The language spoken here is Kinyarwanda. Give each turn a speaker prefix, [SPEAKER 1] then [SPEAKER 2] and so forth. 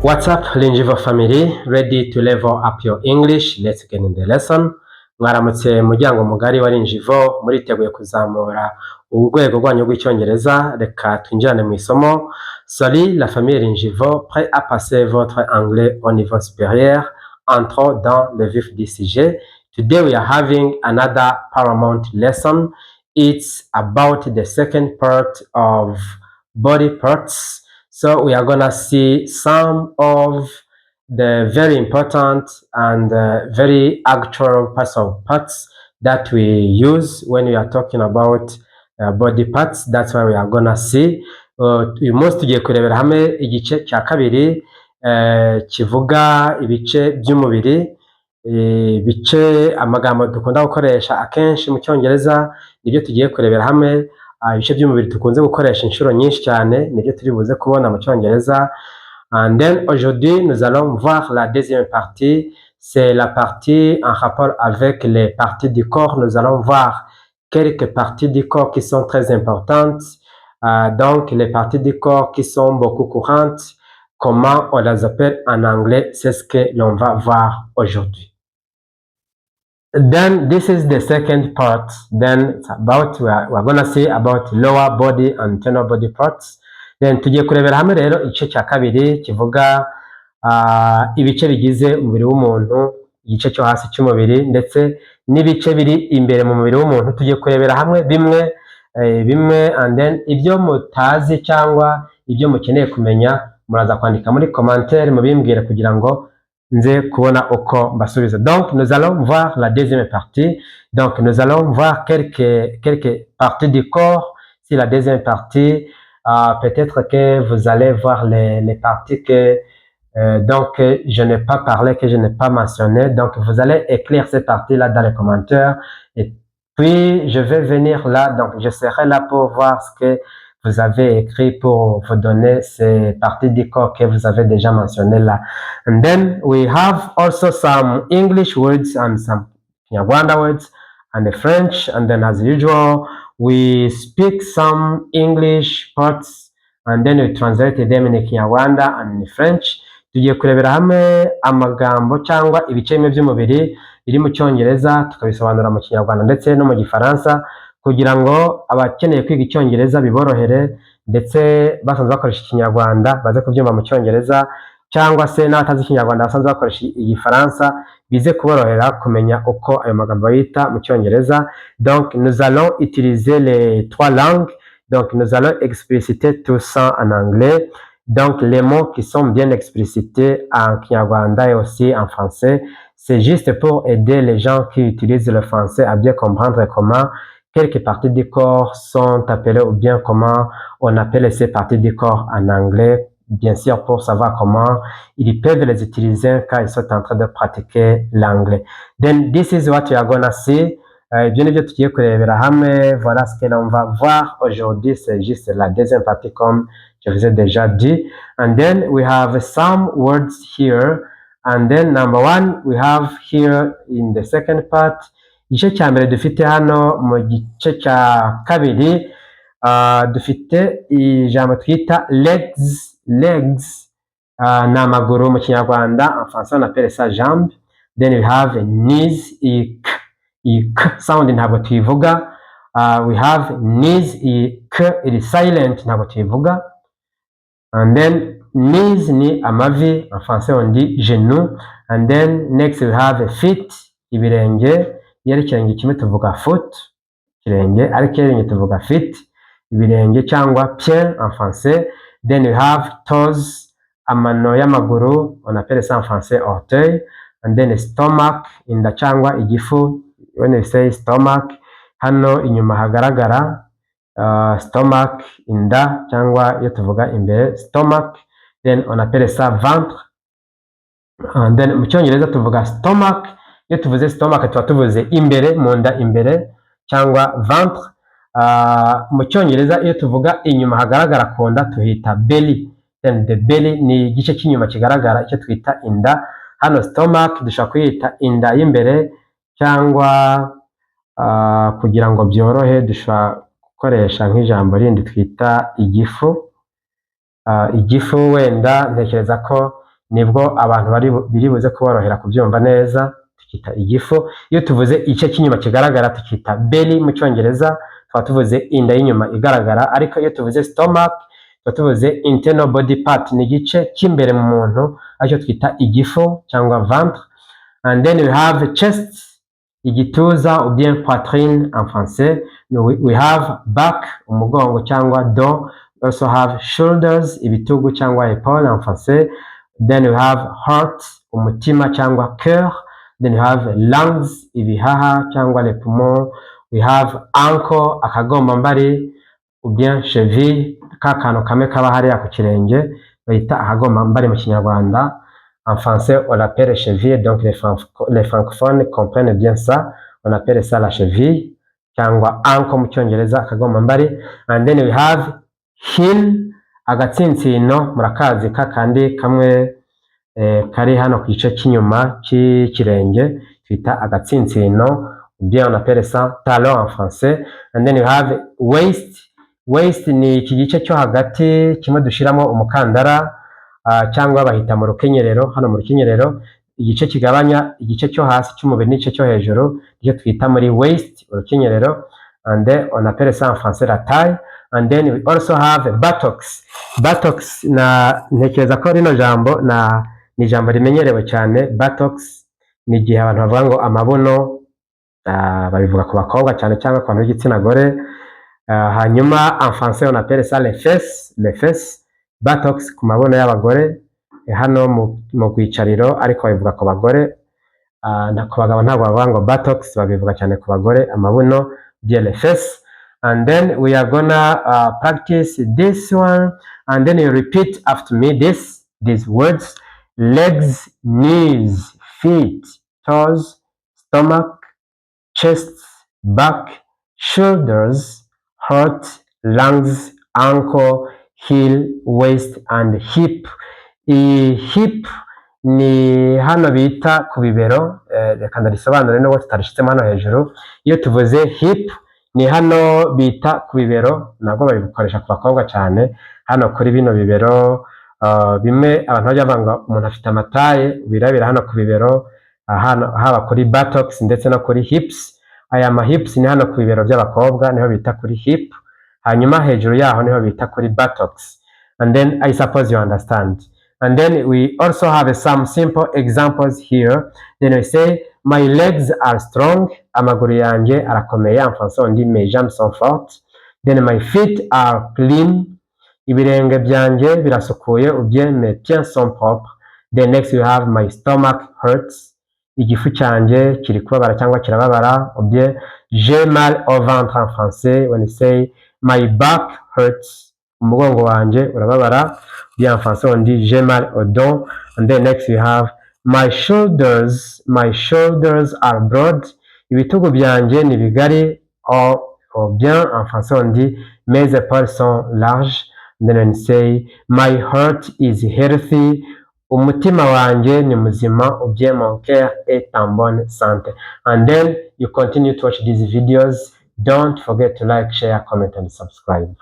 [SPEAKER 1] What's up, Linjivo family? Ready to level up your English? Let's get in the lesson. Mwaramutse muryango mugari wa Linjivo, muriteguye kuzamura urwego rwanyu rw'icyongereza. Reka twinjirane mu isomo. Salut la famille Linjivo, prêt à passer votre anglais au niveau supérieur? Entrons dans le vif du sujet. Today we are having another paramount lesson. It's about the second part of body parts. So we are gonna see some of the very important and very actual parts that we use when we are talking about body parts. That's why we are gonna see. Uyu munsi tugiye kurebera hamwe igice cya kabiri kivuga ibice by'umubiri. Ibice amagambo dukunda gukoresha akenshi mu cyongereza nibyo tugiye kurebera hamwe. Ibice by'umubiri tukunze gukoresha inshuro nyinshi cyane nibyo turi buze kubona mu cyongereza. And then aujourd'hui nous allons voir la deuxième partie, c'est la partie en rapport avec les parties du corps. Nous allons voir quelques parties du corps qui sont très importantes, donc les parties du corps qui sont beaucoup courantes, comment on les appelle en anglais, c'est ce que l'on va voir aujourd'hui. Then this is the second part. Then it's about we're gonna see about lower body and internal body parts. Then tugiye kurebera hamwe rero igice cya kabiri kivuga ibice bigize umubiri w'umuntu, igice cyo hasi cy'umubiri ndetse n'ibice biri imbere mu mubiri w'umuntu. Tugiye kurebera hamwe bimwe and then ibyo mutazi cyangwa ibyo mukeneye kumenya muraza kwandika muri commentaire mubimbwire kugira ngo nze kubona uko mbasubiza. Donc nous allons voir la deuxième partie. Donc nous allons voir quelques parties du corps. Si la deuxième partie, peut-être que vous allez voir les parties que donc je n'ai pas parlé, que je n'ai pas mentionné. Donc vous allez écrire ces parties-là dans les commentaires. Et puis je vais venir là, donc je serai là pour voir ce que vous avez écrit pour vous donner ces parties du corps que vous avez déjà mentionnées là. And then we have also some English words and some Kinyarwanda words and the French. And then as usual, we speak some English parts and then we translate them in Kinyarwanda and in French. Tugiye kurebera hamwe amagambo cyangwa ibice bimwe by'umubiri biri mu cyongereza tukabisobanura mu Kinyarwanda ndetse no mu Gifaransa kugira ngo abakeneye kwiga icyongereza biborohere ndetse basanzwe bakoresha Ikinyarwanda baze kubyumva mu cyongereza cyangwa se n'abatazi Ikinyarwanda basanzwe bakoresha Igifaransa bize kuborohera kumenya uko ayo magambo yita mu cyongereza. Donc nous allons utiliser les trois langues. Donc nous allons expliciter tout ça en anglais. Donc les mots qui sont bien explicités en Kinyarwanda et aussi en français, c'est juste pour aider les gens qui utilisent le français à bien comprendre comment quelques parties du corps sont appelées ou bien comment on appelle ces parties du corps en anglais, bien sûr pour savoir comment ils peuvent les utiliser quand ils sont en train de pratiquer l'anglais. Then this is what we are gonna see. Bien évidemment, tugiye kurebera hamwe, voilà ce que l'on va voir aujourd'hui, c'est juste la deuxième partie comme je vous ai déjà dit. And then we have some words here. And then number one, we have here in the second part, igice cya mbere dufite hano mu gice cya kabiri dufite ijambo twita legs ni amaguru mu Kinyarwanda, en français on appelle ça jambes. Then we have knees, k sound ntabwo tuyivuga. We have knees, k iri silent ntabwo tuyivuga. And then knees ni amavi, en français on dit genou. And then next we have feet, ibirenge. Iyo ari ikirenge kimwe tuvuga foot, ikirenge, ariko ikirenge tuvuga feet, ibirenge cyangwa pied en français. Then we have toes, amano y'amaguru, on appelle ça en français orteil. And then stomach, inda cyangwa igifu, when we say stomach, hano inyuma hagaragara stomach, inda cyangwa iyo tuvuga imbere stomach. Then on appelle ça ventre. And then mu cyongereza tuvuga stomach. Iyo tuvuze stomach tuba tuvuze imbere, mu nda imbere cyangwa ventre. Mu cyongereza iyo tuvuga inyuma hagaragara ku nda tuhita belly. Then the belly ni igice cy'inyuma kigaragara icyo twita inda. Hano stomach dushobora kuyita inda y'imbere cyangwa kugira ngo byorohe dushobora gukoresha nk'ijambo rindi twita igifu. Igifu wenda ntekereza ko nibwo abantu biri buze kuborohera kubyumva neza, tukita igifu. Iyo tuvuze igice cy'inyuma kigaragara tukita belly mu cyongereza, tukaba tuvuze inda y'inyuma igaragara, ariko iyo tuvuze stomach tukaba tuvuze internal body part, ni igice cy'imbere mu muntu aricyo twita igifu cyangwa ventre. And then we have chest, igituza ou bien poitrine en français. We have back, umugongo cyangwa dos. We also have shoulders, ibitugu cyangwa épaule en français. Then we have heart, umutima cyangwa cœur. Then we have lungs, ibihaha cyangwa les poumons. We have ankle, akagombambari ou bien cheville, ka kantu kamwe kaba hariya ku kirenge bayita akagombambari mu kinyarwanda. En français, on l'appelle cheville, donc les francophones comprennent bien ça. On appelle ça la cheville, cyangwa ankle mu cyongereza, akagombambari. And then we have heel, agatsinsino, murakazi kakandi kamwe kari hano ku gice cy'inyuma cy'ikirenge, twita agatsinsino, ou bien on appelle ça talon en français. And then we have waist. Waist ni iki gice cyo hagati kimwe dushiramo umukandara, cyangwa bahita mu rukenyerero. Hano mu rukenyerero igice kigabanya igice cyo hasi cy'umubiri n'igice cyo hejuru icyo twita muri waist, urukenyerero. And then on appelle ça en français la taille. And then we also have buttocks. Buttocks ntekereza ko rino jambo ni jambo rimenyerewe cyane. Buttocks ni igihe abantu bavuga ngo amabuno, babivuga ku bakobwa cyane cyangwa ku bantu b'igitsina gore. Hanyuma en français on appelle ça les fesses. Buttocks ku mabuno y'abagore, hano mu kwicariro, ariko babivuga ku bagore. Ku bagabo ntabwo bavuga ngo buttocks, babivuga cyane ku bagore, amabuno, bien les fesses. And then we are gonna practice this one, and then you repeat after me these words: legs, knees, feet, toes, stomach, chest, back, shoulders, heart, lungs, ankle, heel, waist and hip. Hip ni hano bita ku bibero, reka ndarisobanure nubwo tutarishitsemo hano hejuru. Iyo tuvuze hip ni hano bita ku bibero, nabwo babikoresha ku bakobwa cyane. Hano kuri bino bibero, bimwe abantu bajya banga umuntu afite amataye, birabira hano ku bibero, haba kuri buttocks ndetse no kuri hips. Aya ma hips ni hano ku bibero by'abakobwa, niho bita kuri hip. Hanyuma hejuru yaho niho bita kuri buttocks. And then I suppose you understand. And then we also have some simple examples here. Then we say my legs are strong, amaguru yanjye arakomeye, en français on dit mes jambes sont fortes. Then my feet are clean, ibirenge byanjye birasukuye, ou bien mes pieds sont propres. Then next we have my stomach hurts, igifu cyanjye kiri kubabara cyangwa kirababara, ou bien j'ai mal au ventre en français when you say my back hurts, umugongo wanjye urababara, bien en français on dit j'ai mal au dos. And then next we have my shoulders are broad, ibitugu byanjye ni bigari, ou bien en français on dit mes épaules sont larges. And then we say my heart is healthy, umutima wanjye ni muzima, ou bien mon cœur est en bonne santé. And then you continue to watch these videos. Don't forget to like, share, comment and subscribe.